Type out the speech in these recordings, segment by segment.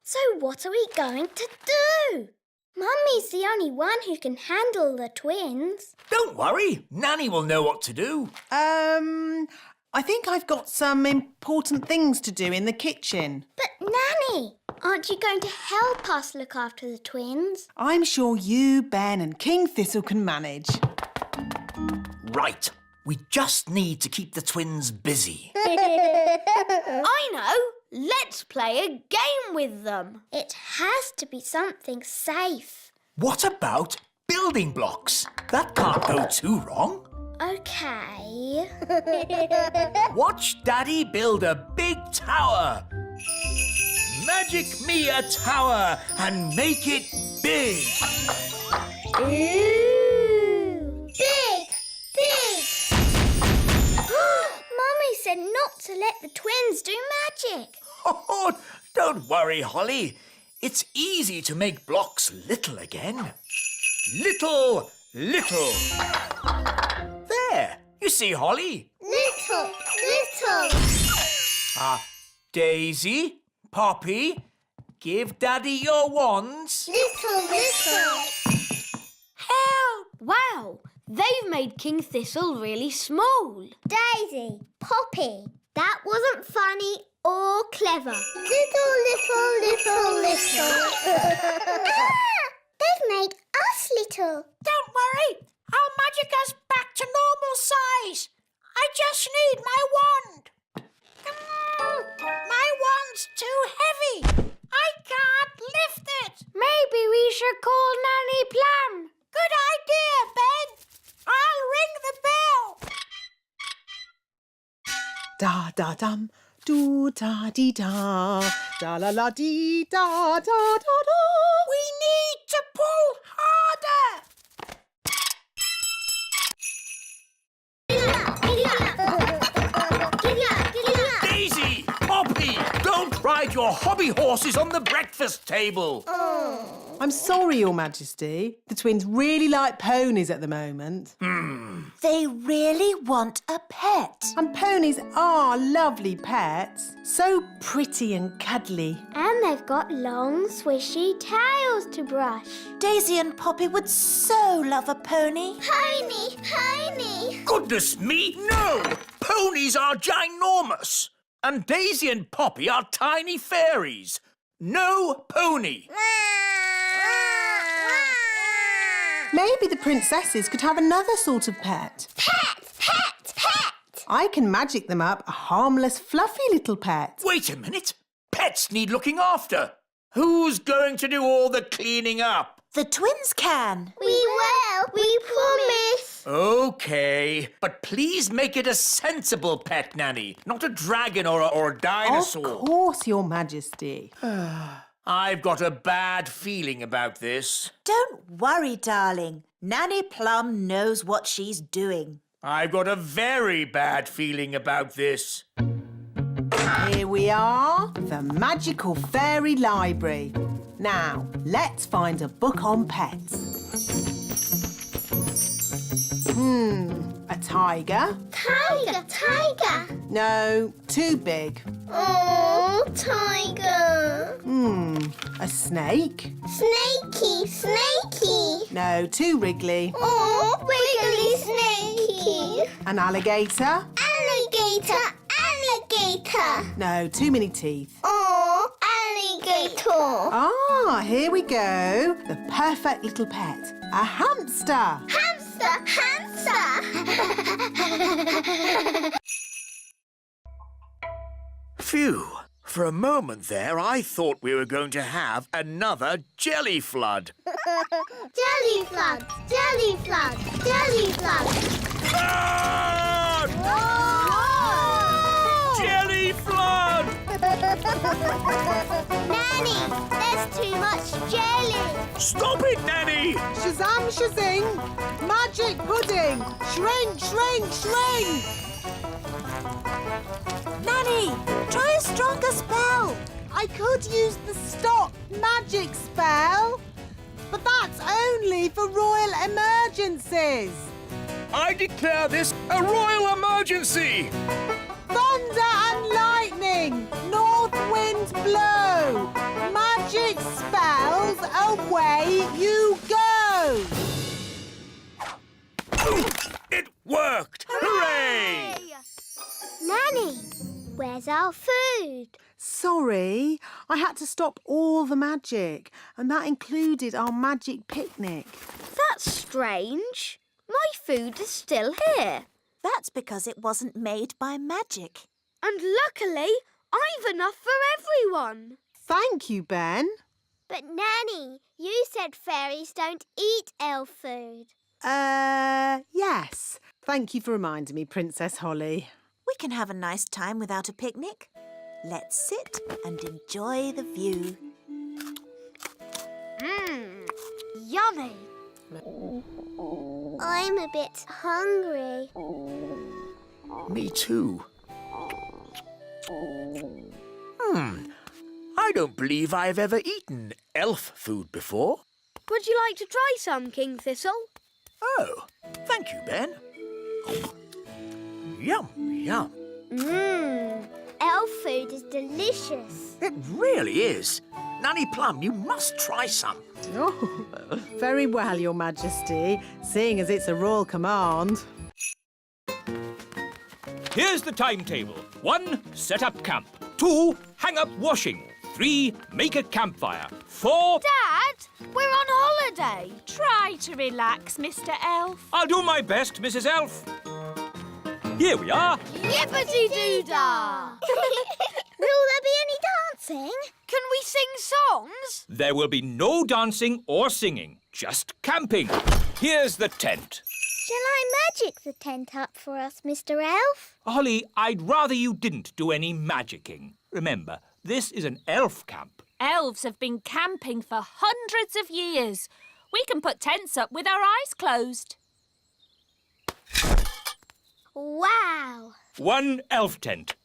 So what are we going to do? Mummy's the only one who can handle the twins. Don't worry, Nanny will know what to do. I think I've got some important things to do in the kitchen. But Nanny, aren't you going to help us look after the twins? I'm sure you, Ben and King Thistle can manage. Right, we just need to keep the twins busy. I know. Let's play a game with them. It has to be something safe. What about building blocks? That can't go too wrong. OK. Watch Daddy build a big tower. Magic me a tower and make it big. Ooh! Big! Mummy said not to let the twins do magic. Oh, don't worry, Holly. It's easy to make blocks little again. Little. There, you see, Holly? Little. Daisy, Poppy, give Daddy your wands. Little. Help! Wow, they've made King Thistle really small. Daisy, Poppy, that wasn't funny or clever. Little. They've made us little. Don't worry, I'll magic us back to normal size. I just need my wand. My wand's too heavy. I can't lift it. Maybe we should call Nanny Plum. Good idea, Ben. I'll ring the bell. Da-da-dum, do-da-dee-da, da-la-la-dee-da-da-da-da. We need to pull harder. Daisy, Poppy, don't ride your hobby horses on the breakfast table. I'm sorry, Your Majesty. The twins really like ponies at the moment. They really want a pet. And ponies are lovely pets. So pretty and cuddly. And they've got long, swishy tails to brush. Daisy and Poppy would so love a pony. Pony! Goodness me, no! Ponies are ginormous. And Daisy and Poppy are tiny fairies. No pony. Maybe the princesses could have another sort of pet. Pet! I can magic them up a harmless, fluffy little pet. Wait a minute. Pets need looking after. Who's going to do all the cleaning up? The twins can. We will! We promise! OK, but please make it a sensible pet, Nanny, not a dragon or a dinosaur. Of course, Your Majesty. I've got a bad feeling about this. Don't worry, darling. Nanny Plum knows what she's doing. I've got a very bad feeling about this. Here we are, the magical fairy library. Now, let's find a book on pets. A tiger? Tiger! No, too big. Oh, tiger! A snake? Snaky! No, too wriggly. Oh, wiggly snakey! An alligator? Alligator! No, too many teeth. Oh, alligator! Ah, here we go. The perfect little pet. A hamster. Hamster! Phew. For a moment there, I thought we were going to have another jelly flood. Jelly flood! Flood! Jelly flood! Nanny, there's too much jelly. Stop it, Nanny! Shazam, shazing. Magic pudding. Shrink. Nanny, try a stronger spell. I could use the stop magic spell, but that's only for royal emergencies. I declare this a royal emergency! Thunder and lightning, north winds blow, Where's our food? Sorry, I had to stop all the magic, and that included our magic picnic. That's strange. My food is still here. That's because it wasn't made by magic. And luckily, I've enough for everyone. Thank you, Ben. But Nanny, you said fairies don't eat elf food. Yes. Thank you for reminding me, Princess Holly. We can have a nice time without a picnic. Let's sit and enjoy the view. Yummy. I'm a bit hungry. Me too. I don't believe I've ever eaten elf food before. Would you like to try some, King Thistle? Oh, thank you, Ben. Yum, yum. Elf food is delicious. It really is. Nanny Plum, you must try some. Oh, very well, Your Majesty, seeing as it's a royal command. Here's the timetable. 1, set up camp. 2, hang up washing. 3, make a campfire. 4... Dad, we're on holiday. Try to relax, Mr. Elf. I'll do my best, Mrs. Elf. Here we are. Yippity-doo-dah! Will there be any dancing? Can we sing songs? There will be no dancing or singing, just camping. Here's the tent. Shall I magic the tent up for us, Mr. Elf? Holly, I'd rather you didn't do any magicking. Remember, this is an elf camp. Elves have been camping for hundreds of years. We can put tents up with our eyes closed. Wow! 1 elf tent.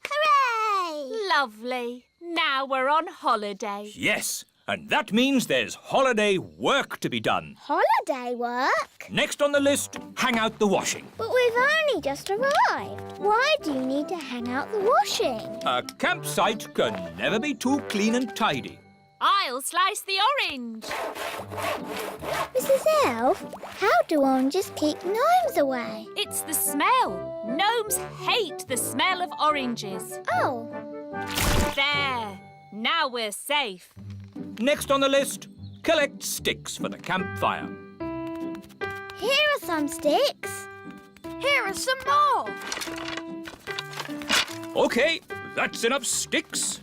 Hooray! Lovely. Now we're on holiday. Yes, and that means there's holiday work to be done. Holiday work? Next on the list, hang out the washing. But we've only just arrived. Why do you need to hang out the washing? A campsite can never be too clean and tidy. I'll slice the orange. Mrs. Elf, how do oranges keep gnomes away? It's the smell. Gnomes hate the smell of oranges. Oh, There. Now we're safe. Next on the list, collect sticks for the campfire. here are some sticks. Here are some more. OK, that's enough sticks.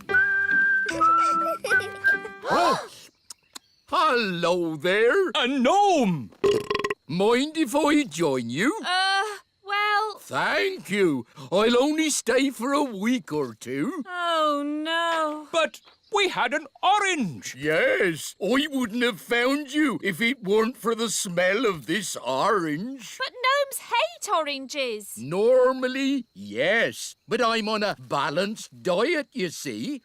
Hello there. A gnome! Mind if I join you? Well... Thank you. I'll only stay for a week or two. Oh, no. But we had an orange. Yes, I wouldn't have found you if it weren't for the smell of this orange. But gnomes hate oranges. Normally, yes, but I'm on a balanced diet, you see.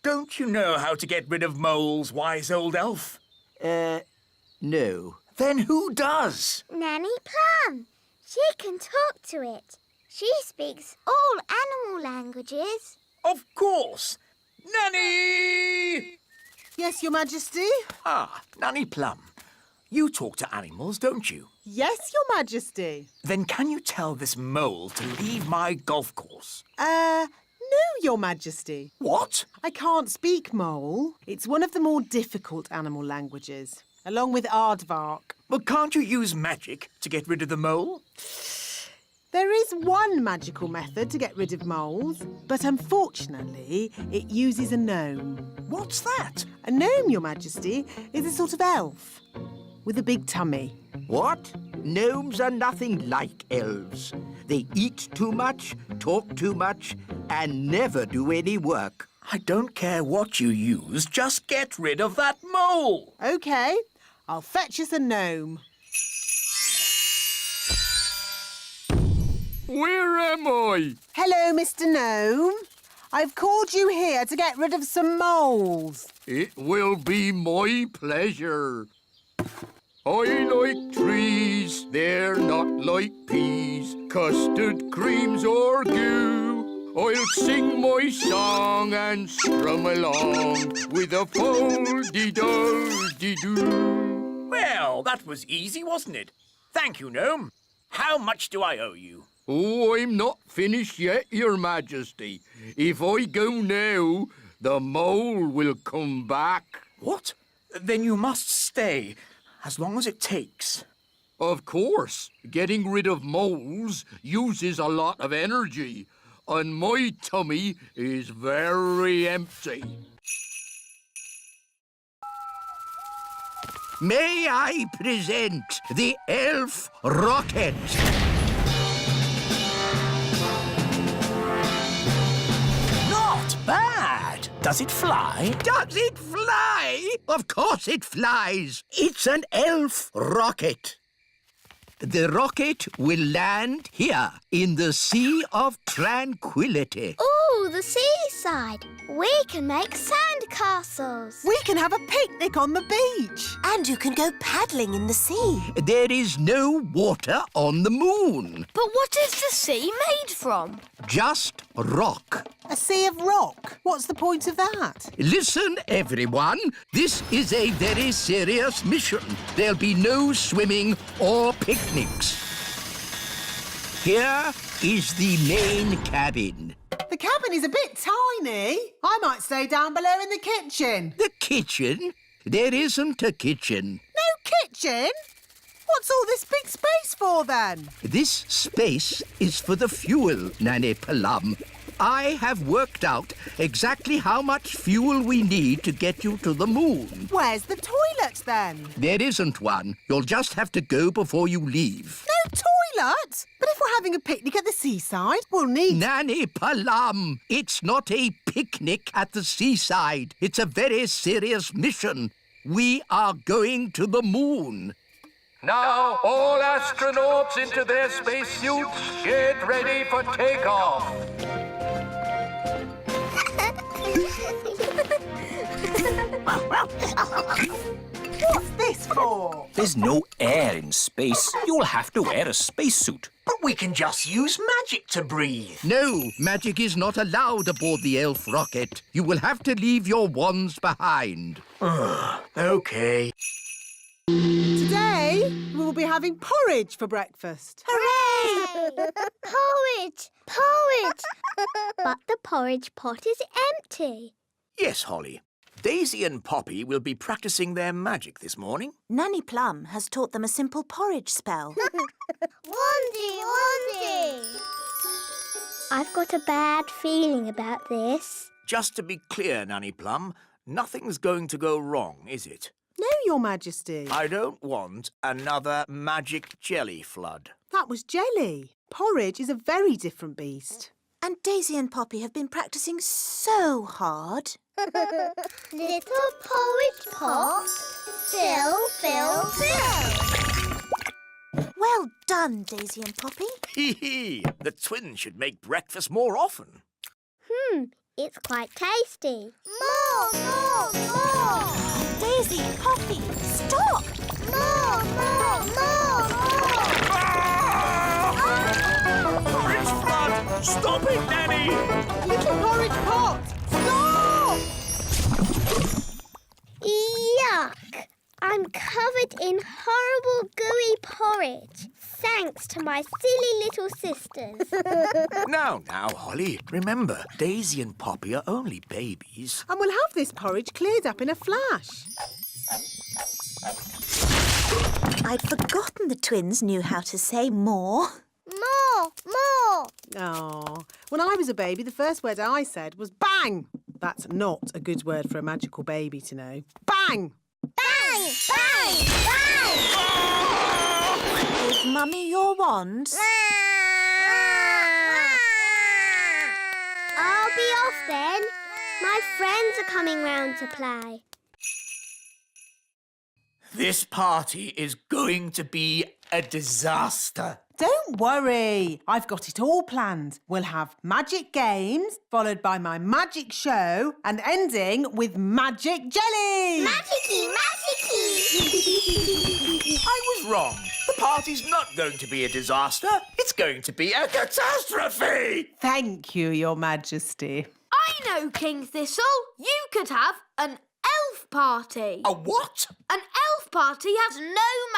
Don't you know how to get rid of moles, wise old elf? No. Then who does? Nanny Plum. She can talk to it. She speaks all animal languages. Of course. Nanny! Yes, Your Majesty? Ah, Nanny Plum. You talk to animals, don't you? Yes, Your Majesty. Then can you tell this mole to leave my golf course? No, Your Majesty. What? I can't speak mole. It's one of the more difficult animal languages, along with aardvark. Well, can't you use magic to get rid of the mole? There is one magical method to get rid of moles, but unfortunately, it uses a gnome. What's that? A gnome, Your Majesty, is a sort of elf with a big tummy. What? Gnomes are nothing like elves. They eat too much, talk too much, and never do any work. I don't care what you use, just get rid of that mole. OK, I'll fetch us a gnome. Where am I? Hello, Mr. Gnome. I've called you here to get rid of some moles. It will be my pleasure. I like trees, they're not like peas, custard creams or goo. I'll sing my song and strum along with a fol-de-dol-de-doo. Well, that was easy, wasn't it? Thank you, Gnome. How much do I owe you? Oh, I'm not finished yet, Your Majesty. If I go now, the mole will come back. What? Then you must stay, as long as it takes. Of course, getting rid of moles uses a lot of energy, and my tummy is very empty. May I present the elf rocket? Not bad. Does it fly? Does it fly? Of course it flies. It's an elf rocket. The rocket will land here in the Sea of Tranquility. Ooh, the seaside. We can make sand castles. We can have a picnic on the beach. And you can go paddling in the sea. There is no water on the moon. But what is the sea made from? Just rock. A sea of rock. What's the point of that? Listen, everyone. This is a very serious mission. There'll be no swimming or picnics. Here is the main cabin. The cabin is a bit tiny. I might stay down below in the kitchen. The kitchen? There isn't a kitchen. No kitchen? What's all this big space for, then? This space is for the fuel, Nanny Plum. I have worked out exactly how much fuel we need to get you to the moon. Where's the toilet, then? There isn't one. You'll just have to go before you leave. No toilet? But if we're having a picnic at the seaside, we'll need... Nanny Plum, it's not a picnic at the seaside. It's a very serious mission. We are going to the moon. Now, all astronauts into their spacesuits. Get ready for takeoff. What's this for? There's no air in space. You'll have to wear a spacesuit. But we can just use magic to breathe. No, magic is not allowed aboard the elf rocket. You will have to leave your wands behind. OK. Today, we will be having porridge for breakfast. Hooray! Porridge! Porridge! But the porridge pot is empty. Yes, Holly. Daisy and Poppy will be practicing their magic this morning. Nanny Plum has taught them a simple porridge spell. Wandy, Wandy! I've got a bad feeling about this. Just to be clear, Nanny Plum, nothing's going to go wrong, is it? No, Your Majesty. I don't want another magic jelly flood. That was jelly. Porridge is a very different beast. And Daisy and Poppy have been practicing so hard. Little porridge pot, fill, fill, fill. Well done, Daisy and Poppy. Hee hee! The twins should make breakfast more often. It's quite tasty. More! Daisy, Poppy, stop! More! Porridge flood! Stop it, Nanny! Little porridge pot! Stop! Yuck! I'm covered in horrible gooey porridge. Thanks to my silly little sisters. Now, Holly, remember, Daisy and Poppy are only babies. And we'll have this porridge cleared up in a flash. I'd forgotten the twins knew how to say more. More! Oh, when I was a baby, the first word I said was bang. That's not a good word for a magical baby to know. Bang! Bang! Bang! Bang! Give Mummy your wands. I'll be off then. My friends are coming round to play. This party is going to be a disaster. Don't worry. I've got it all planned. We'll have magic games, followed by my magic show, and ending with magic jelly. Magicy! I was wrong. The party's not going to be a disaster. It's going to be a catastrophe. Thank you, Your Majesty. I know, King Thistle. You could have an elf party. A what? An elf elf party has no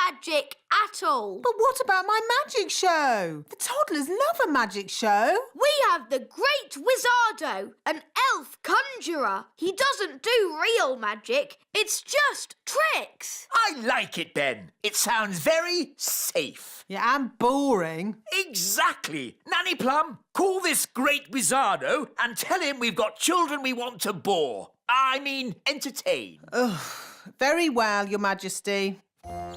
magic at all. But what about my magic show? The toddlers love a magic show. We have the Great Wizardo, an elf conjurer. He doesn't do real magic. It's just tricks. I like it, Ben. It sounds very safe. Yeah, and boring. Exactly. Nanny Plum, call this Great Wizardo and tell him we've got children we want to bore. I mean, entertain. Very well, Your Majesty. Welcome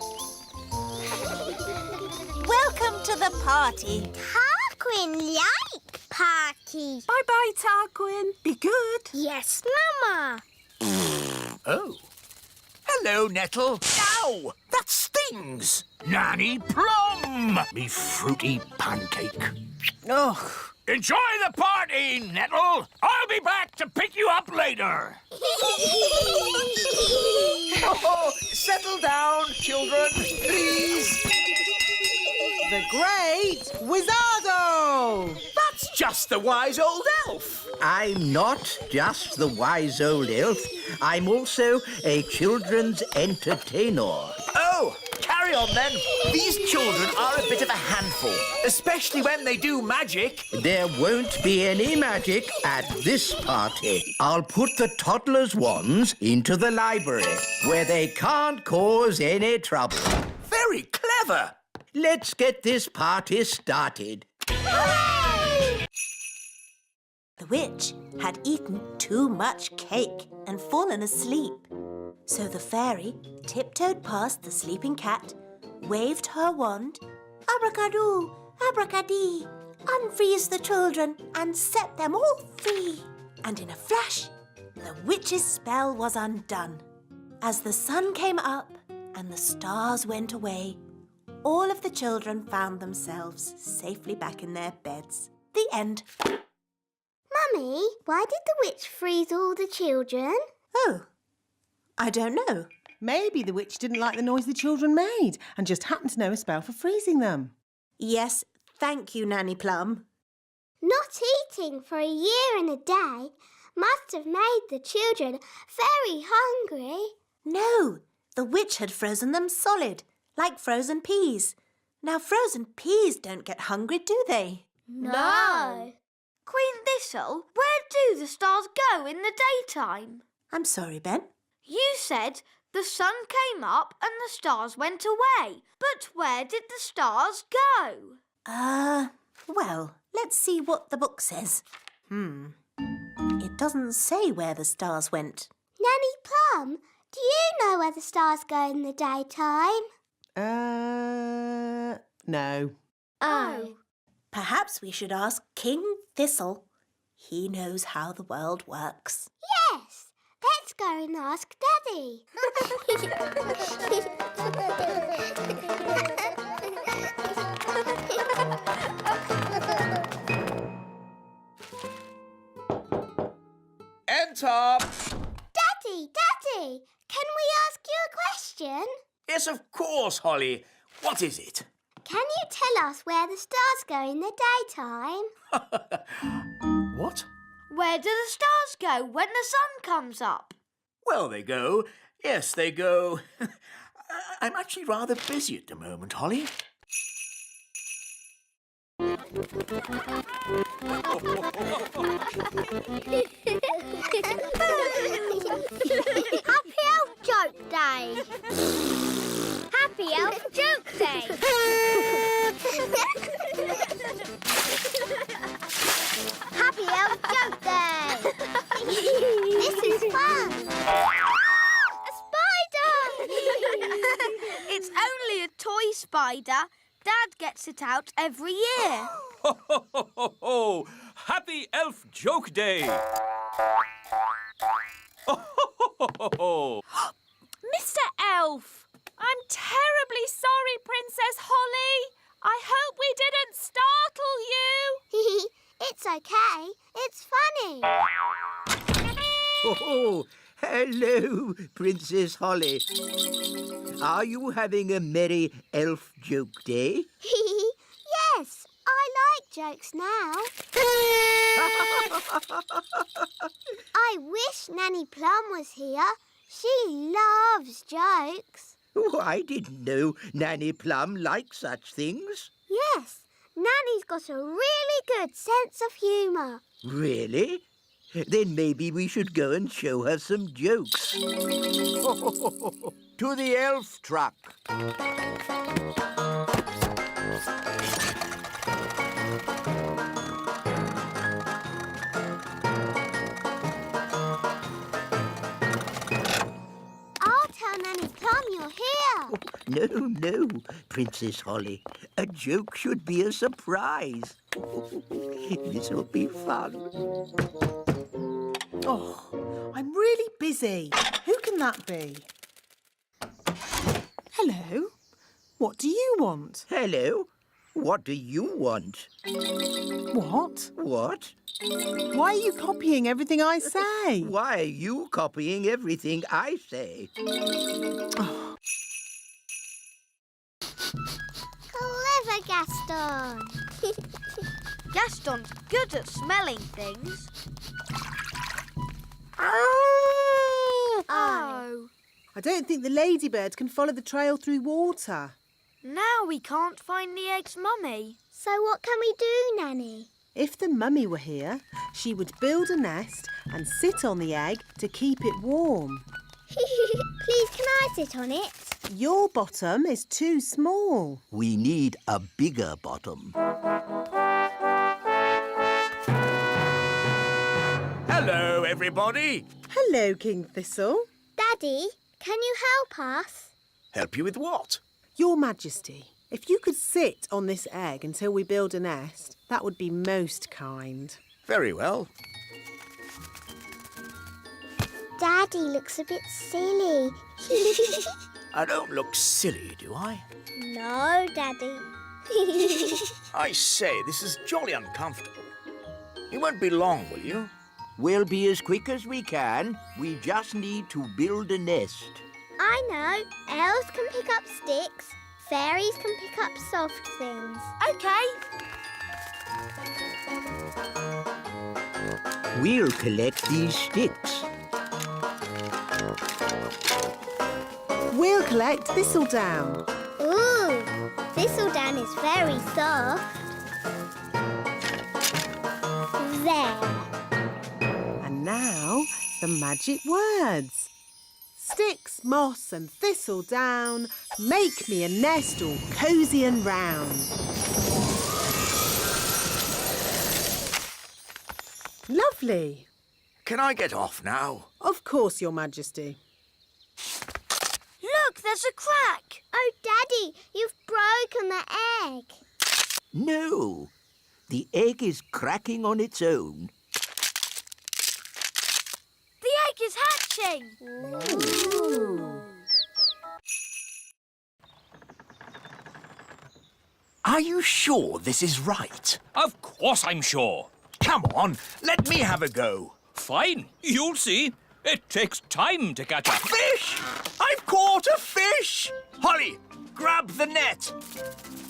to the party. Tarquin like party. Bye-bye, Tarquin. Be good. Yes, Mama. Oh. Hello, Nettle. Ow! That stings. Nanny Plum, me fruity pancake. Ugh. Enjoy the party, Nettle. I'll be back to pick you up later. Oh, settle down, children, please. The Great Wizardo! That's just the wise old elf. I'm not just the wise old elf. I'm also a children's entertainer. Oh, carry on then. These children are a bit of a handful, especially when they do magic. There won't be any magic at this party. I'll put the toddlers' wands into the library, where they can't cause any trouble. Very clever. Let's get this party started. The witch had eaten too much cake and fallen asleep. So the fairy tiptoed past the sleeping cat, waved her wand, abracadoo, abracadee, unfreeze the children and set them all free. And in a flash, the witch's spell was undone. As the sun came up and the stars went away, all of the children found themselves safely back in their beds. The end. Mummy, why did the witch freeze all the children? Oh, I don't know. Maybe the witch didn't like the noise the children made and just happened to know a spell for freezing them. Yes, thank you, Nanny Plum. Not eating for a year and a day must have made the children very hungry. No, the witch had frozen them solid, like frozen peas. Now, frozen peas don't get hungry, do they? No. Queen Thistle, where do the stars go in the daytime? I'm sorry, Ben. You said the sun came up and the stars went away. But where did the stars go? Well, let's see what the book says. It doesn't say where the stars went. Nanny Plum, do you know where the stars go in the daytime? No. Oh. Perhaps we should ask King Thistle. He knows how the world works. Yes. Let's go and ask Daddy. Enter. Daddy, can we ask you a question? Yes, of course, Holly. What is it? Can you tell us where the stars go in the daytime? What? Where do the stars go when the sun comes up? Well, they go. Yes, they go. I'm actually rather busy at the moment, Holly. Happy Elf Joke Day! Happy Elf Joke Day! Happy Elf Joke Day! This is fun! A spider! It's only a toy spider. Dad gets it out every year. Ho, ho, ho, ho, ho! Happy Elf Joke Day! Ho, ho, ho, ho, ho! Mr. Elf, I'm terribly sorry, Princess Holly. I hope we didn't startle you. It's okay. It's funny. Oh, hello, Princess Holly. Are you having a merry elf joke day? Yes, I like jokes now. I wish Nanny Plum was here. She loves jokes. Oh, I didn't know Nanny Plum liked such things. Yes, Nanny's got a really good sense of humour. Really? Then maybe we should go and show her some jokes. To the elf truck. I'll tell Nanny Plum you're here. No, Princess Holly. A joke should be a surprise. This'll be fun. Oh, I'm really busy. Who can that be? Hello. What do you want? Hello. What do you want? What? What? Why are you copying everything I say? Why are you copying everything I say? Clever Gaston. Gaston's good at smelling things. Oh. I don't think the ladybird can follow the trail through water. Now we can't find the egg's mummy. So what can we do, Nanny? If the mummy were here, she would build a nest and sit on the egg to keep it warm. Please, can I sit on it? Your bottom is too small. We need a bigger bottom. Hello, everybody. Hello, King Thistle. Daddy, can you help us? Help you with what? Your Majesty, if you could sit on this egg until we build a nest, that would be most kind. Very well. Daddy looks a bit silly. I don't look silly, do I? No, Daddy. I say, this is jolly uncomfortable. You won't be long, will you? We'll be as quick as we can. We just need to build a nest. I know. Elves can pick up sticks. Fairies can pick up soft things. Okay. We'll collect these sticks. We'll collect thistledown. Ooh, thistledown is very soft. There. And now, the magic words. Sticks, moss and thistledown, make me a nest all cosy and round. Lovely. Can I get off now? Of course, Your Majesty. Look, there's a crack. Oh, Daddy, you've broken the egg. No, the egg is cracking on its own. The egg is hatching. Are you sure this is right? Of course I'm sure. Come on, let me have a go. Fine, you'll see. It takes time to catch a Fish! I've caught a fish! Holly, grab the net.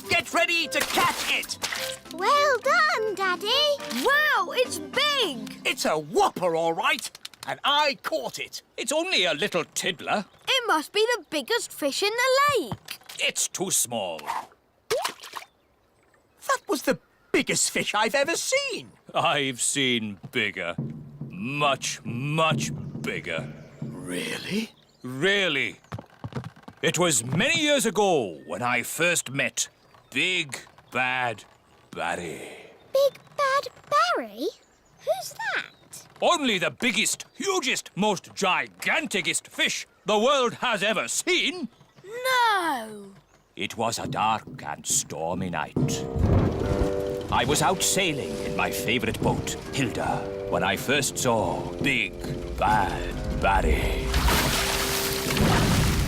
Get ready to catch it. Well done, Daddy. Wow, it's big. It's a whopper, all right. And I caught it. It's only a little tiddler. It must be the biggest fish in the lake. It's too small. That was the biggest fish I've ever seen. I've seen bigger. Much, much bigger. Really? Really. It was many years ago when I first met Big Bad Barry. Big Bad Barry? Who's that? Only the biggest, hugest, most giganticest fish the world has ever seen. No. It was a dark and stormy night. I was out sailing in my favourite boat, Hilda, when I first saw Big Bad Barry.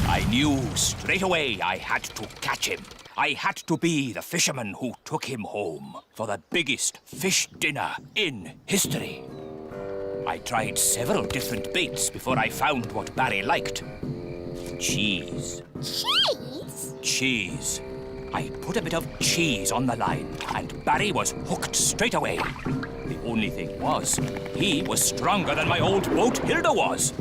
I knew straight away I had to catch him. I had to be the fisherman who took him home for the biggest fish dinner in history. I tried several different baits before I found what Barry liked. Cheese. Cheese? Cheese. I put a bit of cheese on the line, and Barry was hooked straight away. The only thing was, he was stronger than my old boat Hilda was.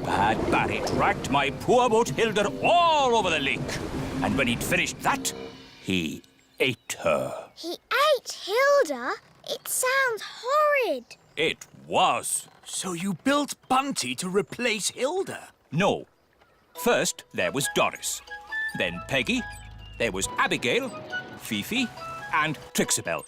Bad Barry dragged my poor boat Hilda all over the lake. And when he'd finished that, he ate her. He ate Hilda? It sounds horrid. It was. So you built Bunty to replace Hilda? No. First, there was Doris. Then Peggy. There was Abigail, Fifi, and Trixabel.